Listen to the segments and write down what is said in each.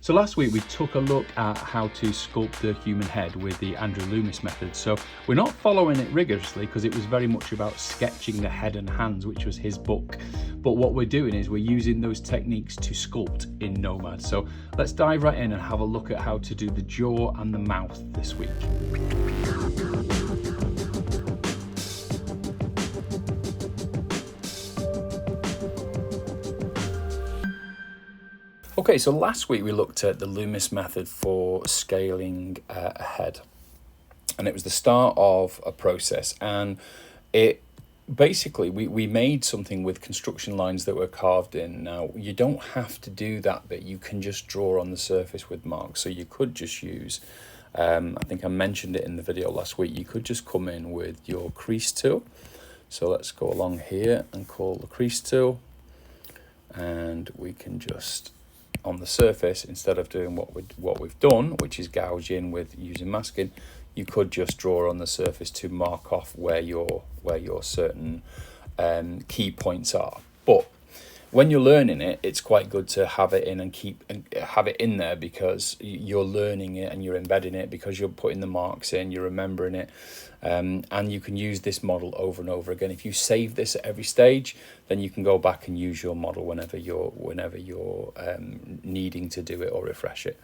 So last week we took a look at how to sculpt the human head with the Andrew Loomis method. So we're not following it rigorously because it was very much about sketching the head and hands, which was his book. But what we're doing is we're using those techniques to sculpt in Nomad. So let's dive right in and have a look at how to do the jaw and the mouth this week. Okay, so last week we looked at the Loomis method for scaling a head, and it was the start of a process, and it basically we made something with construction lines that were carved in. Now you don't have to do that bit, you can just draw on the surface with marks. So you could just use, I think I mentioned it in the video last week, you could just come in with your crease tool. So let's go along here and call the crease tool, and we can just, on the surface, instead of doing what we've done, which is gouging with using masking, you could just draw on the surface to mark off where your certain key points are. But when you're learning it, it's quite good to have it in and have it in there, because you're learning it and you're embedding it, because you're putting the marks in, you're remembering it. And you can use this model over and over again. If you save this at every stage, then you can go back and use your model whenever you're needing to do it or refresh it.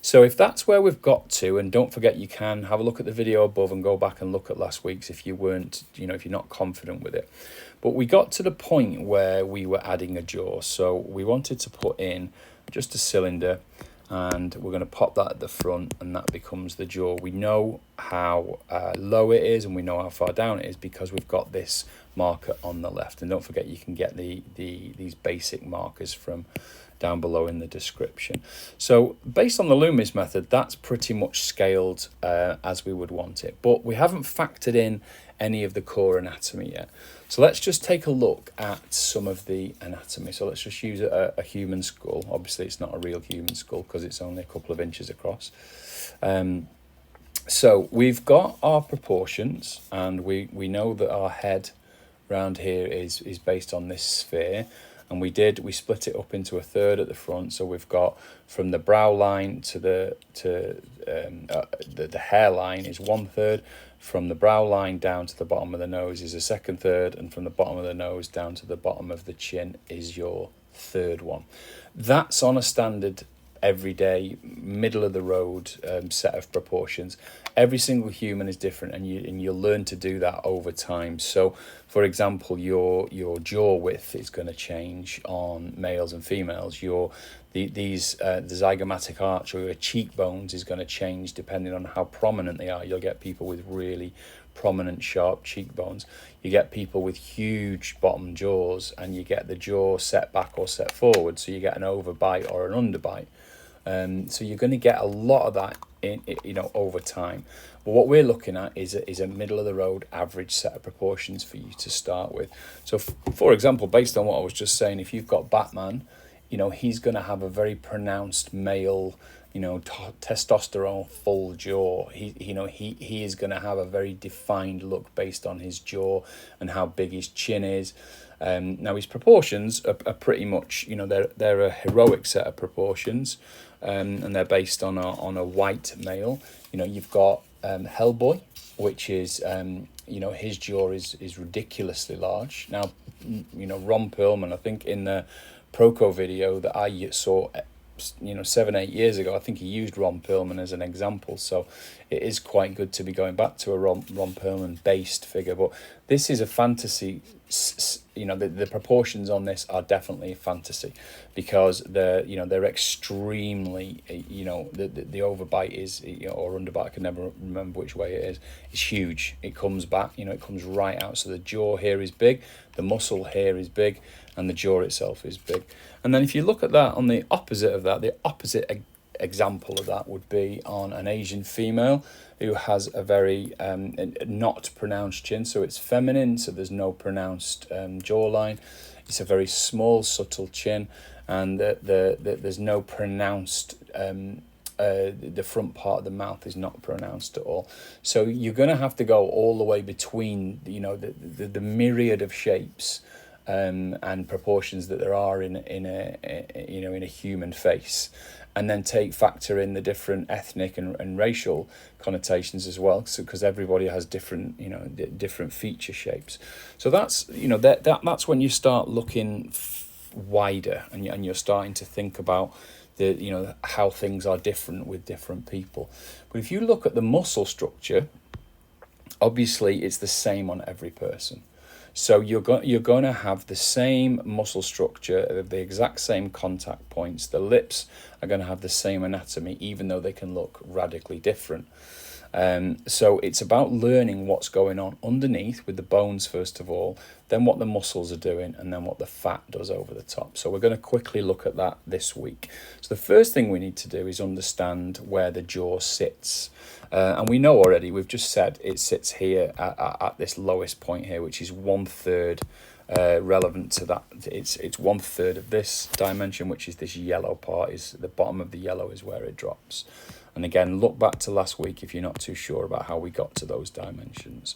So if that's where we've got to, and don't forget, you can have a look at the video above and go back and look at last week's if you weren't, if you're not confident with it. But we got to the point where we were adding a jaw. So we wanted to put in just a cylinder, and we're going to pop that at the front, and that becomes the jaw. We know how low it is and we know how far down it is because we've got this marker on the left. And don't forget, you can get these basic markers from down below in the description. So based on the Loomis method, that's pretty much scaled as we would want it, but we haven't factored in any of the core anatomy yet. So let's just take a look at some of the anatomy. So let's just use a human skull. Obviously it's not a real human skull because it's only a couple of inches across. So we've got our proportions, and we know that our head round here is based on this sphere. And we split it up into a third at the front. So we've got from the brow line to the hairline is 1/3. From the brow line down to the bottom of the nose is a second third, and from the bottom of the nose down to the bottom of the chin is your third one. That's on a standard everyday middle of the road set of proportions. Every single human is different, and you'll learn to do that over time. So for example, your jaw width is going to change on males and females. The zygomatic arch, or your cheekbones, is going to change depending on how prominent they are. You'll get people with really prominent sharp cheekbones, you get people with huge bottom jaws, and you get the jaw set back or set forward, so you get an overbite or an underbite. So you're going to get a lot of that in over time. But what we're looking at is a middle of the road average set of proportions for you to start with. So for example, based on what I was just saying, if you've got Batman, he's going to have a very pronounced male, testosterone full jaw. He is going to have a very defined look based on his jaw and how big his chin is. Now his proportions are pretty much, they're a heroic set of proportions, and they're based on a white male. You've got Hellboy, which is his jaw is ridiculously large. Now Ron Perlman, I think in the Proco video that I saw 7-8 years ago, I think he used Ron Perlman as an example, so it is quite good to be going back to a Ron Perlman based figure. But this is a fantasy, the proportions on this are definitely fantasy, because they're extremely, the overbite is, or underbite, I can never remember which way it is, it's huge. It comes back, it comes right out. So the jaw here is big, the muscle here is big, and the jaw itself is big. And then if you look at that on the opposite of that, the opposite example of that would be on an Asian female who has a very not pronounced chin. So it's feminine, so there's no pronounced jawline. It's a very small, subtle chin, and there's no pronounced the front part of the mouth is not pronounced at all. So you're going to have to go all the way between the myriad of shapes and proportions that there are in a human face, and then factor in the different ethnic and racial connotations as well, so because everybody has different different feature shapes. So that's that's when you start looking wider, and you're starting to think about how things are different with different people. But if you look at the muscle structure, obviously it's the same on every person. So you're going to have the same muscle structure, the exact same contact points. The lips are going to have the same anatomy, even though they can look radically different. So it's about learning what's going on underneath with the bones first of all, then what the muscles are doing, and then what the fat does over the top. So we're going to quickly look at that this week. So the first thing we need to do is understand where the jaw sits. And we know already, we've just said it sits here at this lowest point here, which is 1/3 relevant to that. It's 1/3 of this dimension, which is this yellow part. Is the bottom of the yellow is where it drops. And again, look back to last week if you're not too sure about how we got to those dimensions.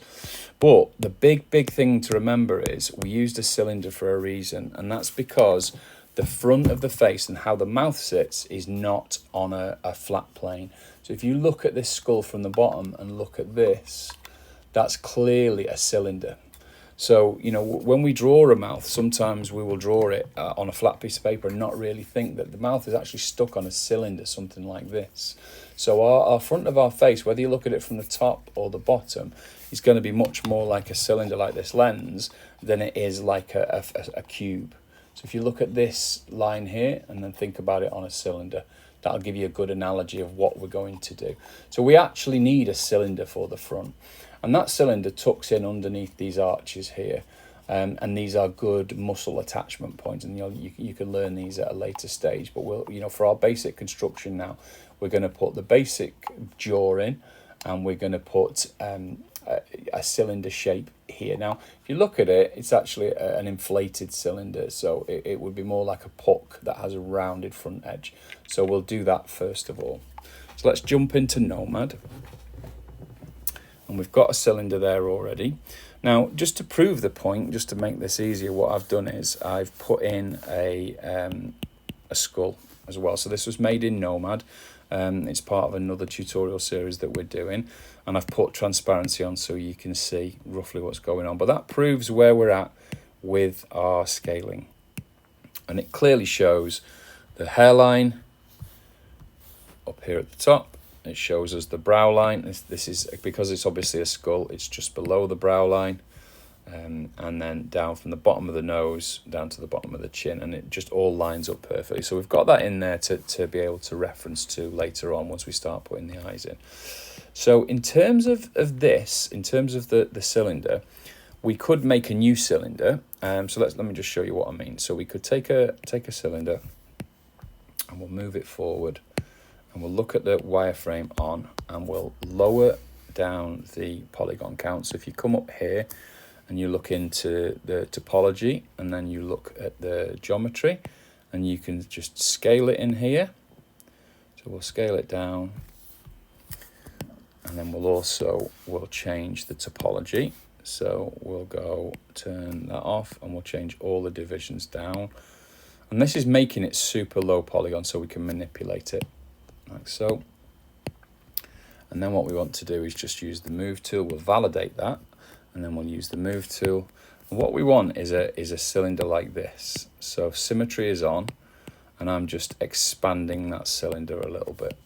But the big thing to remember is we used a cylinder for a reason, and that's because the front of the face and how the mouth sits is not on a flat plane. So if you look at this skull from the bottom and look at this, that's clearly a cylinder. So, when we draw a mouth, sometimes we will draw it on a flat piece of paper and not really think that the mouth is actually stuck on a cylinder, something like this. So our front of our face, whether you look at it from the top or the bottom, is going to be much more like a cylinder like this lens than it is like a cube. So if you look at this line here and then think about it on a cylinder, that'll give you a good analogy of what we're going to do. So we actually need a cylinder for the front. And that cylinder tucks in underneath these arches here. And these are good muscle attachment points. And you can learn these at a later stage. But for our basic construction now, we're going to put the basic jaw in, and we're going to put a cylinder shape here. Now, if you look at it, it's actually an inflated cylinder. So it would be more like a puck that has a rounded front edge. So we'll do that first of all. So let's jump into Nomad. And we've got a cylinder there already. Now, just to prove the point, just to make this easier, what I've done is I've put in a skull as well. So this was made in Nomad. It's part of another tutorial series that we're doing. And I've put transparency on so you can see roughly what's going on. But that proves where we're at with our scaling. And it clearly shows the hairline up here at the top. It shows us the brow line. This is because it's obviously a skull, it's just below the brow line. And then down from the bottom of the nose down to the bottom of the chin, and it just all lines up perfectly. So we've got that in there to be able to reference to later on once we start putting the eyes in. So in terms of this, in terms of the cylinder, we could make a new cylinder. So let me just show you what I mean. So we could take a cylinder and we'll move it forward. And we'll look at the wireframe on, and we'll lower down the polygon count. So if you come up here and you look into the topology, and then you look at the geometry, and you can just scale it in here. So we'll scale it down, and then we'll change the topology. So we'll turn that off, and we'll change all the divisions down. And this is making it super low polygon so we can manipulate it. Like so. And then what we want to do is just use the move tool. We'll validate that, and then we'll use the move tool. And what we want is a cylinder like this. So symmetry is on, and I'm just expanding that cylinder a little bit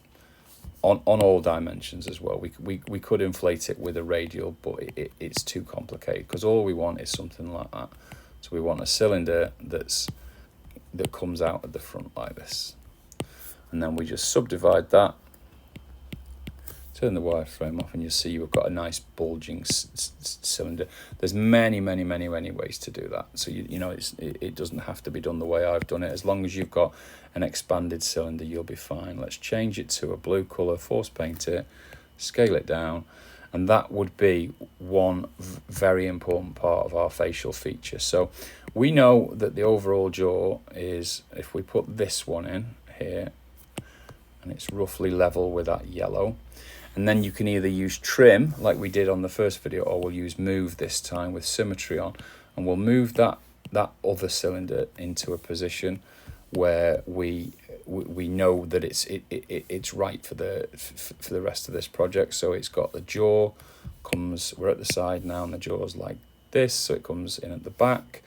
on all dimensions as well. We could inflate it with a radial, but it's too complicated because all we want is something like that. So we want a cylinder that comes out at the front like this. And then we just subdivide that, turn the wireframe off, and you'll see you've got a nice bulging cylinder. There's many ways to do that. So it doesn't have to be done the way I've done it. As long as you've got an expanded cylinder, you'll be fine. Let's change it to a blue color, force paint it, scale it down, and that would be one very important part of our facial feature. So we know that the overall jaw is, if we put this one in here, and it's roughly level with that yellow. And then you can either use trim like we did on the first video, or we'll use move this time with symmetry on, and we'll move that that other cylinder into a position where we know that it's right for the rest of this project. So it's got the jaw comes, we're at the side now, and the jaw's like this, so it comes in at the back.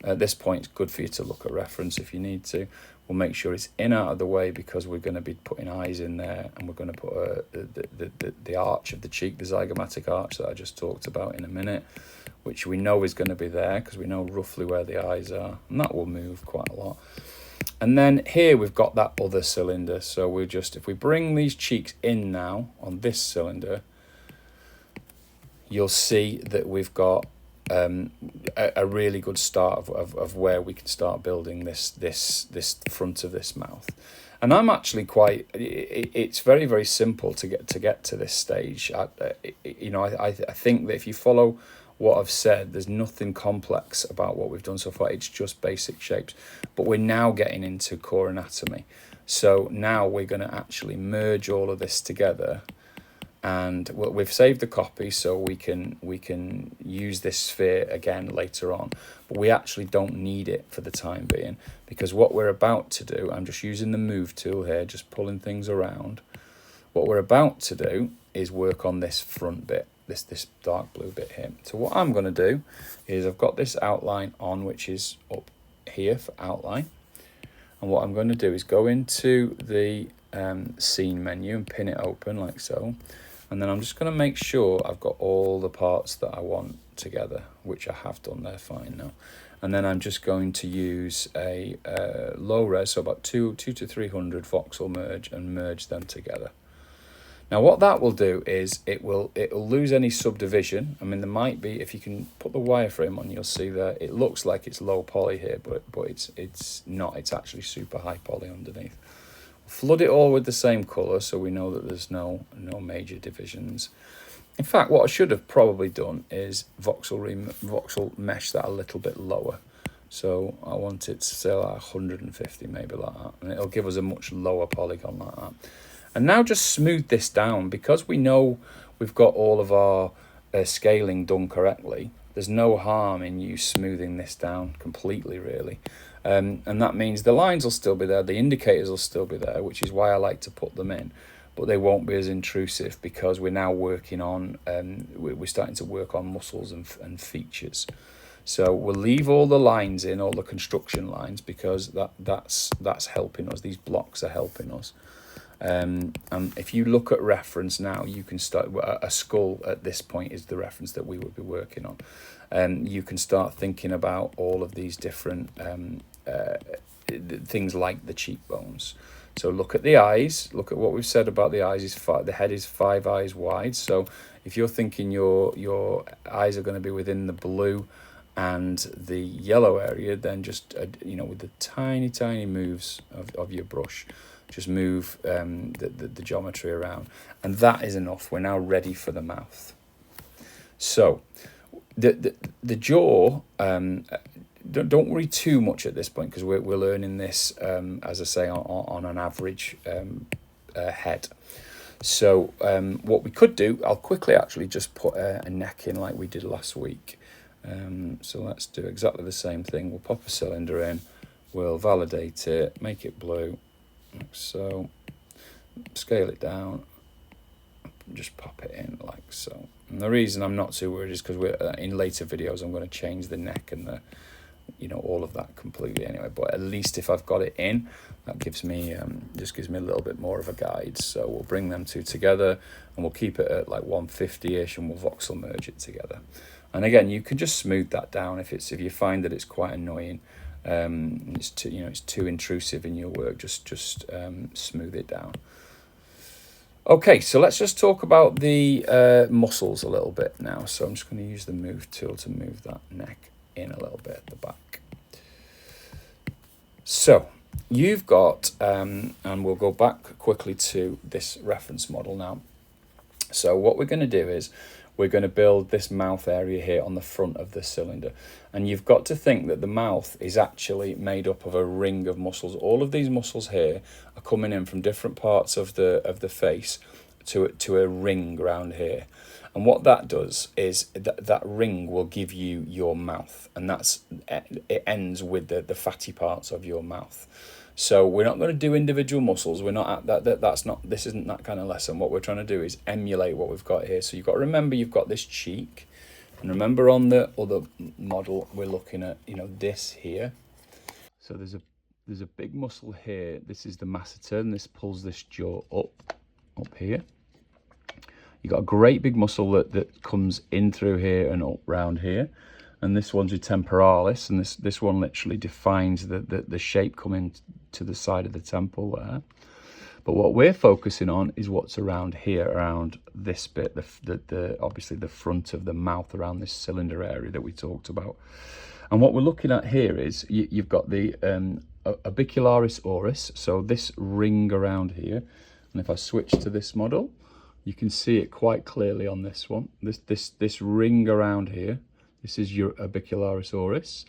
At this point, it's good for you to look at reference if you need to. We'll make sure it's in out of the way because we're going to be putting eyes in there, and we're going to put the arch of the cheek, the zygomatic arch that I just talked about in a minute, which we know is going to be there because we know roughly where the eyes are, and that will move quite a lot. And then here we've got that other cylinder, so we'll just, if we bring these cheeks in now on this cylinder, you'll see that we've got a really good start of where we can start building this front of this mouth. And I'm actually quite, it's very, very simple to get to this stage. I think that if you follow what I've said, there's nothing complex about what we've done so far. It's just basic shapes, but we're now getting into core anatomy. So now we're going to actually merge all of this together, and we've saved the copy so we can use this sphere again later on, but we actually don't need it for the time being, because what we're about to do, I'm just using the move tool here, just pulling things around. What we're about to do is work on this front bit, this dark blue bit here. So what I'm going to do is, I've got this outline on, which is up here for outline, and what I'm going to do is go into the scene menu and pin it open like so, and then I'm just going to make sure I've got all the parts that I want together, which I have done there fine now. And then I'm just going to use a low res, so about 200 to 300 voxel merge, and merge them together. Now what that will do is it'll lose any subdivision. I mean, there might be, if you can put the wireframe on, you'll see that it looks like it's low poly here, but it's not. It's actually super high poly underneath. Flood it all with the same color so we know that there's no major divisions. In fact, what I should have probably done is voxel mesh that a little bit lower. So I want it to say like 150, maybe like that, and it'll give us a much lower polygon like that. And now just smooth this down, because we know we've got all of our scaling done correctly. There's no harm in you smoothing this down completely, really. And that means the lines will still be there, the indicators will still be there, which is why I like to put them in, but they won't be as intrusive, because we're now working on, we're starting to work on muscles and features. So we'll leave all the lines in, all the construction lines, because that's helping us. These blocks are helping us. And if you look at reference now, you can start, a skull at this point is the reference that we would be working on. You can start thinking about all of these different things like the cheekbones. So look at the eyes, look at what we've said about the eyes. The head is 5 eyes wide. So if you're thinking your eyes are going to be within the blue and the yellow area, then just, with the tiny moves of your brush, just move the geometry around, and that is enough. We're now ready for the mouth. So the jaw, don't worry too much at this point, because we're learning this, as I say, on an average head. So what we could do, I'll quickly actually just put a neck in like we did last week. So let's do exactly the same thing. We'll pop a cylinder in, we'll validate it, make it blue, like so, scale it down, just pop it in like so. And the reason I'm not too worried is because we're in later videos I'm going to change the neck and the all of that completely anyway, but at least if I've got it in, that gives me just gives me a little bit more of a guide. So we'll bring them two together and we'll keep it at like 150ish, and we'll voxel merge it together. And again, you can just smooth that down if you find that it's quite annoying, it's too intrusive in your work, just smooth it down. Okay, so let's just talk about the muscles a little bit now. So I'm just going to use the move tool to move that neck in a little bit at the back. So you've got, and we'll go back quickly to this reference model now. So what we're going to do is we're going to build this mouth area here on the front of the cylinder. And you've got to think that the mouth is actually made up of a ring of muscles. All of these muscles here are coming in from different parts of the face to a ring around here. And what that does is that ring will give you your mouth, and it ends with the fatty parts of your mouth. So we're not going to do individual muscles. We're not at this isn't that kind of lesson. What we're trying to do is emulate what we've got here. So you've got to remember you've got this cheek, and remember on the other model we're looking at, this here. So there's a big muscle here. This is the masseter, and this pulls this jaw up here. You've got a great big muscle that comes in through here and up round here. And this one's your temporalis, and this one literally defines the shape coming to the side of the temple there. But what we're focusing on is what's around here, around this bit, obviously the front of the mouth, around this cylinder area that we talked about. And what we're looking at here is you've got the orbicularis oris, so this ring around here. And if I switch to this model, you can see it quite clearly on this one. This ring around here, this is your orbicularis oris,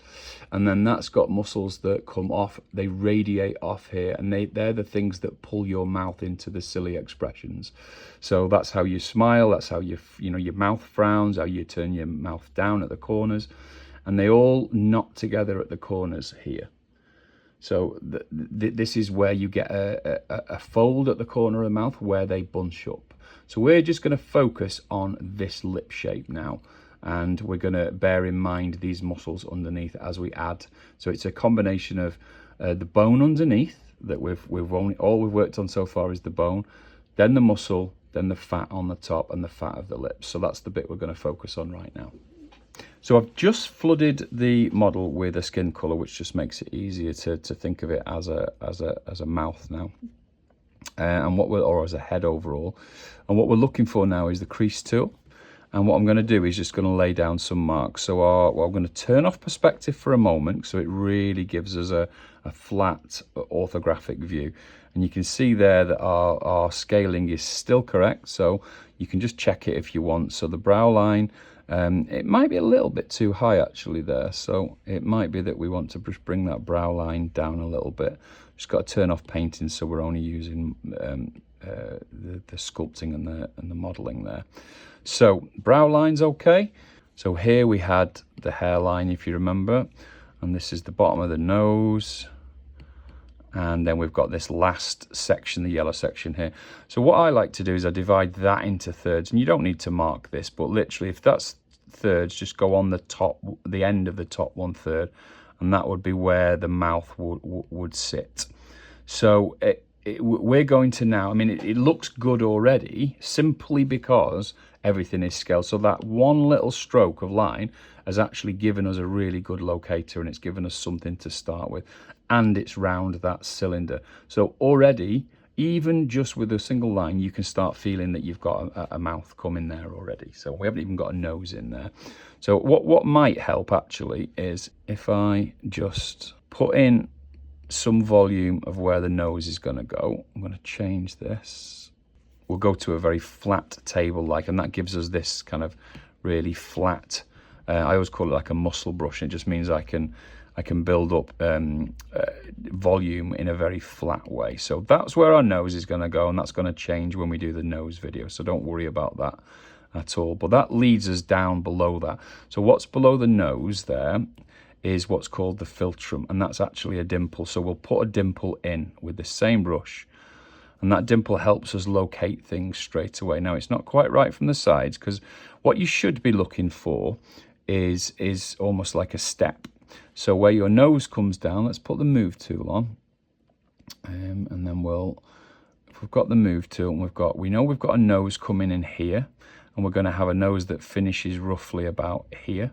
and then that's got muscles that come off, they radiate off here, and they're the things that pull your mouth into the silly expressions. So that's how you smile, that's how your mouth frowns, how you turn your mouth down at the corners, and they all knot together at the corners here. So this is where you get a fold at the corner of the mouth where they bunch up. So we're just going to focus on this lip shape now, and we're going to bear in mind these muscles underneath as we add. So it's a combination of the bone underneath that all we've worked on so far is the bone, then the muscle, then the fat on the top, and the fat of the lips. So that's the bit we're going to focus on right now. So I've just flooded the model with a skin color, which just makes it easier to think of it as a mouth now, or as a head overall. And what we're looking for now is the crease tool. And what I'm going to do is just going to lay down some marks. So I'm going to turn off perspective for a moment, so it really gives us a flat orthographic view. And you can see there that our scaling is still correct, so you can just check it if you want. So the brow line, it might be a little bit too high actually there, so it might be that we want to bring that brow line down a little bit. Just got to turn off painting, so we're only using the sculpting and the modeling there. So brow line's okay. So here we had the hairline, if you remember, and this is the bottom of the nose. And then we've got this last section, the yellow section here. So what I like to do is I divide that into thirds, and you don't need to mark this, but literally if that's thirds, just go on the end of the top 1/3, and that would be where the mouth would sit. So we're going to now, it looks good already simply because everything is scaled. So that one little stroke of line has actually given us a really good locator, and it's given us something to start with, and it's round that cylinder. So already, even just with a single line, you can start feeling that you've got a mouth coming there already. So we haven't even got a nose in there. So what might help actually is if I just put in some volume of where the nose is going to go. I'm going to change this. We'll go to a very flat table and that gives us this kind of really flat, I always call it like a muscle brush. It just means I can build up volume in a very flat way. So that's where our nose is going to go, and that's going to change when we do the nose video. So don't worry about that at all. But that leads us down below that. So what's below the nose there is what's called the philtrum, and that's actually a dimple. So we'll put a dimple in with the same brush, and that dimple helps us locate things straight away. Now, it's not quite right from the sides, because what you should be looking for is almost like a step. So where your nose comes down, let's put the move tool on, and then if we've got the move tool, and we know we've got a nose coming in here, and we're going to have a nose that finishes roughly about here.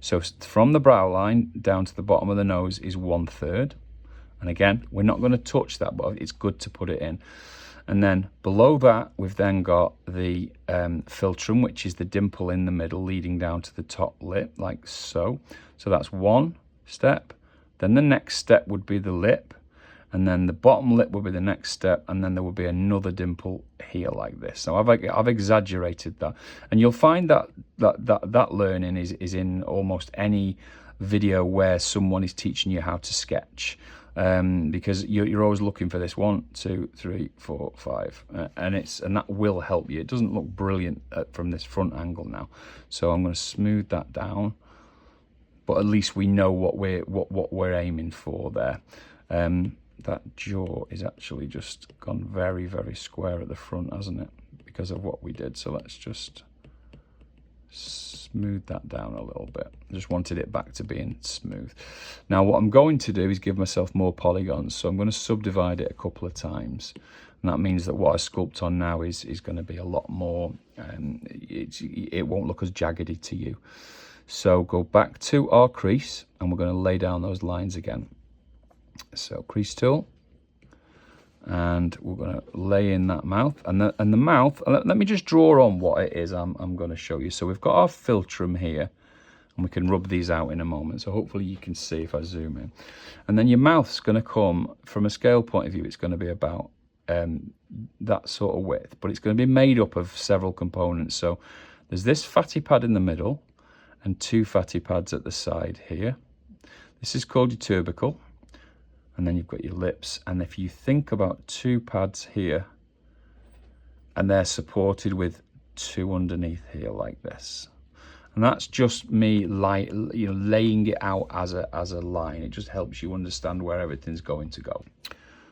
So from the brow line down to the bottom of the nose is 1/3. And again, we're not going to touch that, but it's good to put it in. And then below that, we've then got the philtrum, which is the dimple in the middle leading down to the top lip, like so. So that's one step. Then the next step would be the lip. And then the bottom lip would be the next step. And then there would be another dimple here like this. So I've exaggerated that. And you'll find that learning is in almost any video where someone is teaching you how to sketch. because you're always looking for this 1, 2, 3, 4, 5, and that will help you. It doesn't look brilliant from this front angle now, so I'm going to smooth that down, but at least we know what we're aiming for there. That jaw is actually just gone very, very square at the front, hasn't it, because of what we did. So let's just smooth that down a little bit. I just wanted it back to being smooth. Now what I'm going to do is give myself more polygons, so I'm going to subdivide it a couple of times, and that means that what I sculpt on now is going to be a lot more, it won't look as jaggedy to you. So go back to our crease, and we're going to lay down those lines again. So crease tool, and we're going to lay in that mouth, and the mouth, let me just draw on what it is I'm going to show you. So we've got our philtrum here, and we can rub these out in a moment, so hopefully you can see if I zoom in. And then your mouth's going to come, from a scale point of view, it's going to be about that sort of width, but it's going to be made up of several components. So there's this fatty pad in the middle and 2 fatty pads at the side here. This is called your tubercle. And then you've got your lips, and if you think about 2 pads here, and they're supported with 2 underneath here like this, and that's just me laying it out as a line. It just helps you understand where everything's going to go.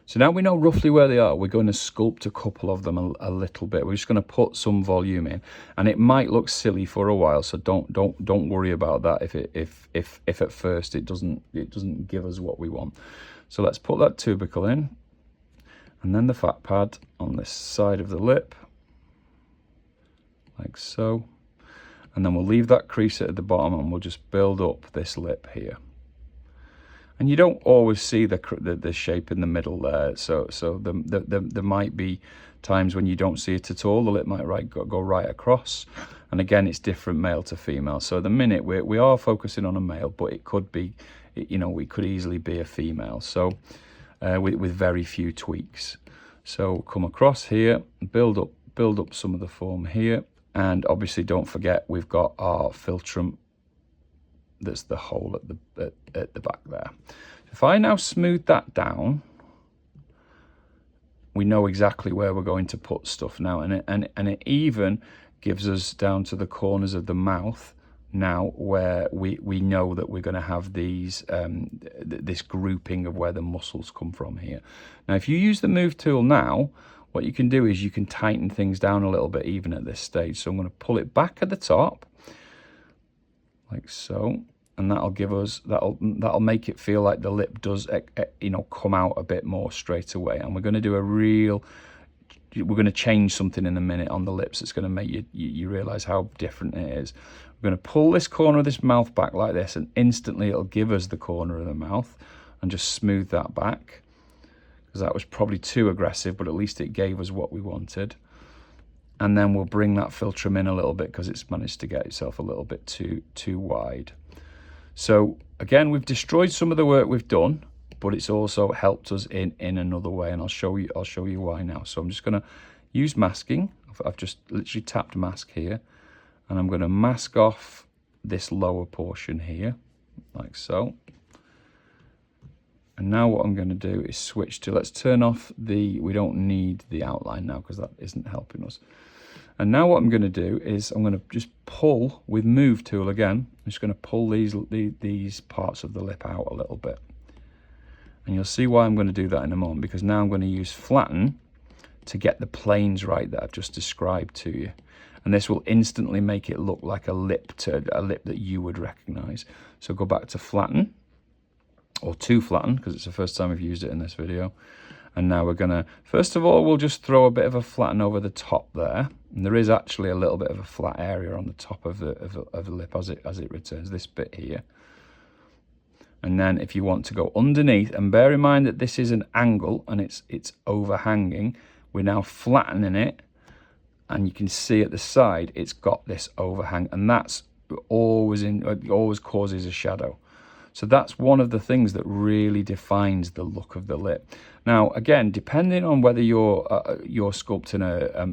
So now we know roughly where they are. We're going to sculpt a couple of them a little bit. We're just going to put some volume in, and it might look silly for a while, so don't worry about that if at first it doesn't give us what we want. So let's put that tubercle in, and then the fat pad on this side of the lip, like so. And then we'll leave that crease at the bottom, and we'll just build up this lip here. And you don't always see the shape in the middle there, so there might be times when you don't see it at all. The lip might go right across, and again, it's different male to female. So at the minute we are focusing on a male, but it could be, it could easily be a female. So with very few tweaks. So come across here, build up some of the form here, and obviously don't forget we've got our philtrum. That's the hole at the back there. If I now smooth that down, we know exactly where we're going to put stuff now, and it even gives us down to the corners of the mouth now, where we know that we're going to have these this grouping of where the muscles come from here. Now, if you use the move tool now, what you can do is you can tighten things down a little bit even at this stage. So I'm going to pull it back at the top, like so. And that'll give us, that'll make it feel like the lip does, come out a bit more straight away. And we're going to do we're going to change something in a minute on the lips that's going to make you realize how different it is. We're going to pull this corner of this mouth back like this, and instantly it'll give us the corner of the mouth, and just smooth that back, because that was probably too aggressive, but at least it gave us what we wanted. And then we'll bring that philtrum in a little bit, because it's managed to get itself a little bit too wide. So again, we've destroyed some of the work we've done, but it's also helped us in another way, and I'll show you why now. So I'm just going to use masking. I've just literally tapped mask here, and I'm going to mask off this lower portion here, like so. And now what I'm going to do is switch to, let's turn off we don't need the outline now, because that isn't helping us. And now what I'm going to do is I'm going to just pull with move tool again. I'm just going to pull these parts of the lip out a little bit. And you'll see why I'm going to do that in a moment, because now I'm going to use flatten to get the planes right that I've just described to you. And this will instantly make it look like a lip that you would recognize. So go back to flatten, or to flatten, because it's the first time I've used it in this video. And now we're going to, first of all, we'll just throw a bit of a flatten over the top there. And there is actually a little bit of a flat area on the top of the lip as it returns, this bit here. And then if you want to go underneath, and bear in mind that this is an angle and it's overhanging, we're now flattening it, and you can see at the side it's got this overhang, and that's always causes a shadow. So that's one of the things that really defines the look of the lip. Now, again, depending on whether you're sculpting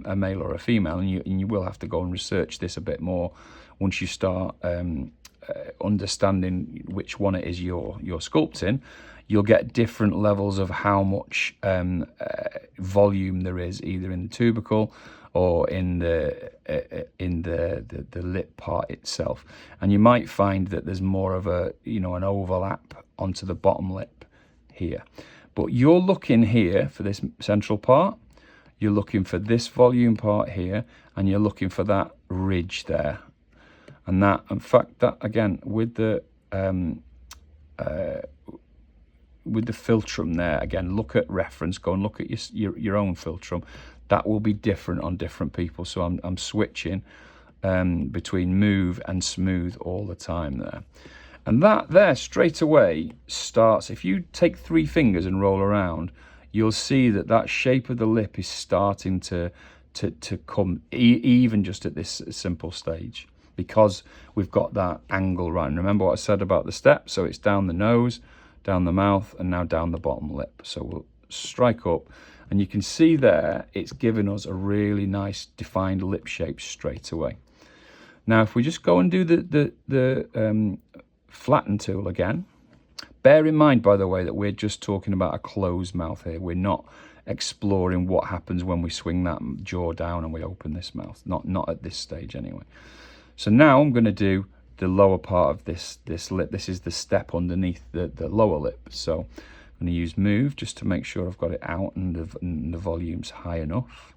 a male or a female, and you will have to go and research this a bit more once you start understanding which one it is you're sculpting, you'll get different levels of how much volume there is, either in the tubercle or in the lip part itself. And you might find that there's more of a, you know, an overlap onto the bottom lip here. But you're looking here for this central part, you're looking for this volume part here, and you're looking for that ridge there. And that, in fact, that again, with the philtrum there, again, look at reference, go and look at your own philtrum. That will be different on different people. So I'm switching between move and smooth all the time there. And that there straight away starts, if you take 3 fingers and roll around, you'll see that that shape of the lip is starting to come even just at this simple stage, because we've got that angle right. And remember what I said about the step? So it's down the nose, down the mouth, and now down the bottom lip. So we'll strike up, and you can see there it's given us a really nice defined lip shape straight away. Now if we just go and do the flatten tool again, bear in mind, by the way, that we're just talking about a closed mouth here. We're not exploring what happens when we swing that jaw down and we open this mouth, not at this stage anyway. So now I'm going to do the lower part of this lip. This is the step underneath the lower lip. So I'm going to use move just to make sure I've got it out and the volume's high enough.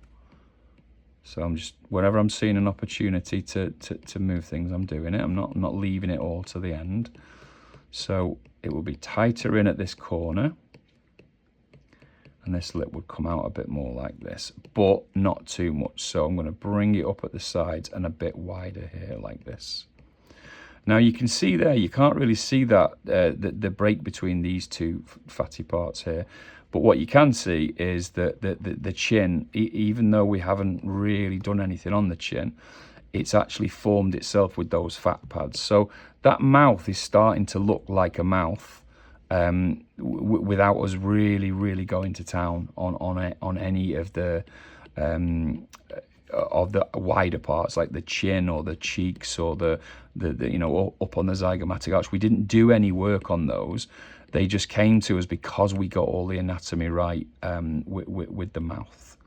So I'm just, wherever I'm seeing an opportunity to move things, I'm doing it. I'm not leaving it all to the end. So it will be tighter in at this corner, and this lip would come out a bit more like this, but not too much. So I'm going to bring it up at the sides and a bit wider here like this. Now you can see there, you can't really see that the break between these two fatty parts here, but what you can see is that the chin, even though we haven't really done anything on the chin, it's actually formed itself with those fat pads. So that mouth is starting to look like a mouth without us really going to town on any of the wider parts, like the chin or the cheeks or the you know, up on the zygomatic arch. We didn't do any work on those. They just came to us because we got all the anatomy right with the mouth.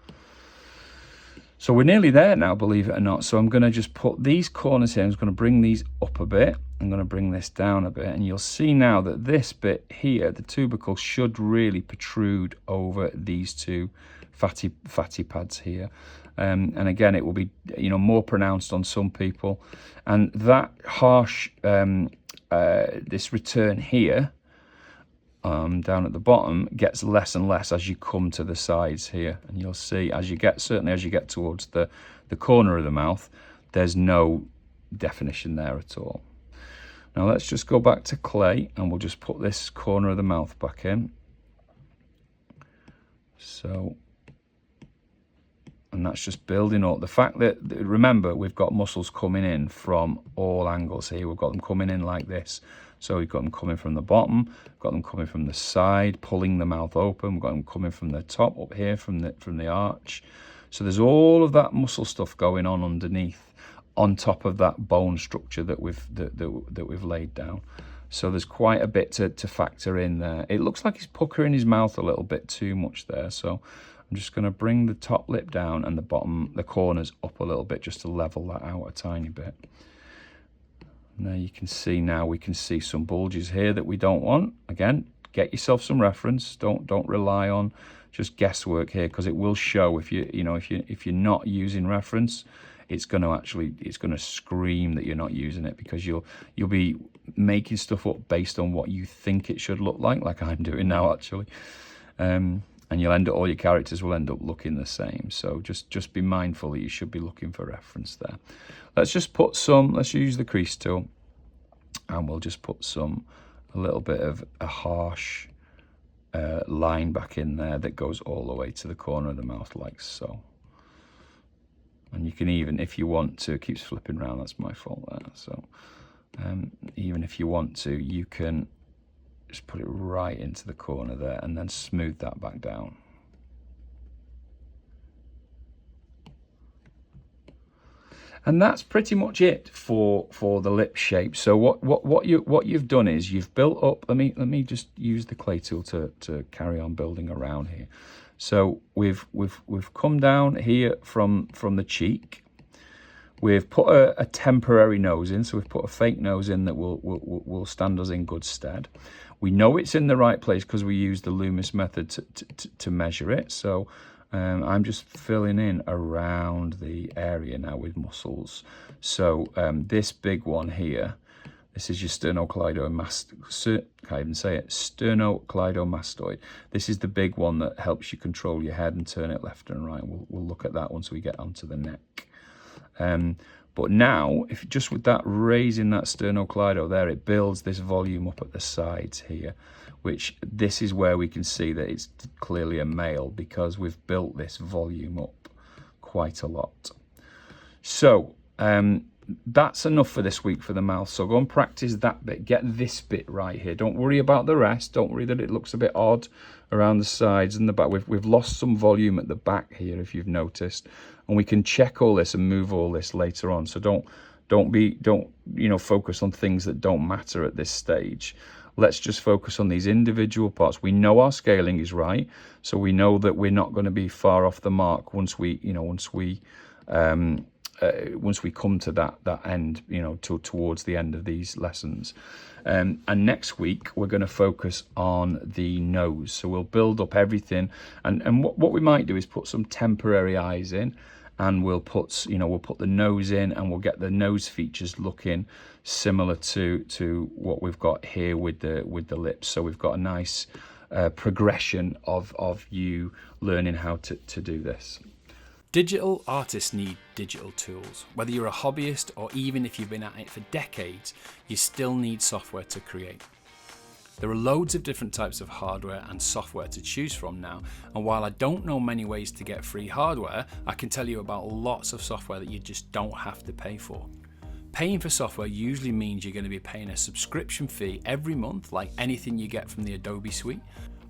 So we're nearly there now, believe it or not. So I'm going to just put these corners here. I'm just going to bring these up a bit. I'm going to bring this down a bit. And you'll see now that this bit here, the tubercle, should really protrude over these two fatty pads here. And again, it will be, you know, more pronounced on some people. And that harsh, this return here, down at the bottom, gets less and less as you come to the sides here. And you'll see as you get, certainly as you get towards the corner of the mouth, there's no definition there at all. Now let's just go back to clay, and we'll just put this corner of the mouth back in. So, and that's just building up. The fact that, remember, we've got muscles coming in from all angles here. We've got them coming in like this. So we've got them coming from the bottom, got them coming from the side, pulling the mouth open. We've got them coming from the top up here, from the arch. So there's all of that muscle stuff going on underneath, on top of that bone structure that we've laid down. So there's quite a bit to factor in there. It looks like he's puckering his mouth a little bit too much there. So I'm just going to bring the top lip down and the corners up a little bit, just to level that out a tiny bit. Now you can see, now we can see some bulges here that we don't want. Again, get yourself some reference. Don't rely on just guesswork here, because it will show if you're not using reference. It's going to scream that you're not using it, because you'll be making stuff up based on what you think it should look like I'm doing now actually. And you'll end up, all your characters will end up looking the same. So just be mindful that you should be looking for reference there. Let's use the crease tool, and we'll just put a little bit of a harsh line back in there that goes all the way to the corner of the mouth, like so. And you can even, if you want to, it keeps flipping around, that's my fault there. So even if you want to, you can just put it right into the corner there and then smooth that back down. And that's pretty much it for the lip shape. So what you've done is you've built up. Let me just use the clay tool to carry on building around here. So we've come down here from the cheek. We've put a temporary nose in, so we've put a fake nose in that will stand us in good stead. We know it's in the right place because we use the Loomis method to measure it. So I'm just filling in around the area now with muscles. So this big one here, this is your sternocleidomastoid. Can't even say it. Sternocleidomastoid. This is the big one that helps you control your head and turn it left and right. We'll look at that once we get onto the neck. But now, if just with that raising that sternocleido there, it builds this volume up at the sides here, which this is where we can see that it's clearly a male because we've built this volume up quite a lot. So that's enough for this week for the mouth. So go and practice that bit. Get this bit right here. Don't worry about the rest. Don't worry that it looks a bit odd around the sides and the back. We've lost some volume at the back here, if you've noticed, and we can check all this and move all this later on. So don't focus on things that don't matter at this stage. Let's just focus on these individual parts. We know our scaling is right, so we know that we're not going to be far off the mark once we come to that end, towards the end of these lessons. And next week, we're going to focus on the nose. So we'll build up everything. And what we might do is put some temporary eyes in, and we'll put the nose in, and we'll get the nose features looking similar to what we've got here with the lips. So we've got a nice progression of you learning how to do this. Digital artists need digital tools. Whether you're a hobbyist or even if you've been at it for decades, you still need software to create. There are loads of different types of hardware and software to choose from now, and while I don't know many ways to get free hardware, I can tell you about lots of software that you just don't have to pay for. Paying for software usually means you're going to be paying a subscription fee every month, like anything you get from the Adobe Suite.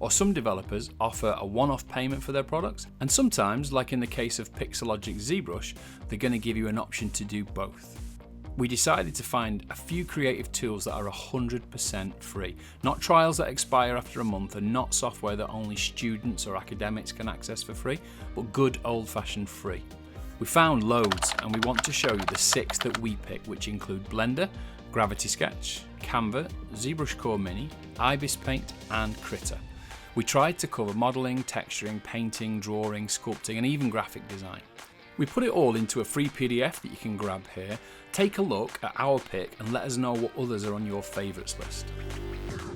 Or some developers offer a one-off payment for their products, and sometimes, like in the case of Pixologic ZBrush, they're going to give you an option to do both. We decided to find a few creative tools that are 100% free, not trials that expire after a month and not software that only students or academics can access for free, but good old-fashioned free. We found loads, and we want to show you the 6 that we picked, which include Blender, Gravity Sketch, Canva, ZBrush Core Mini, Ibis Paint and Krita. We tried to cover modelling, texturing, painting, drawing, sculpting and even graphic design. We put it all into a free PDF that you can grab here. Take a look at our pick and let us know what others are on your favourites list.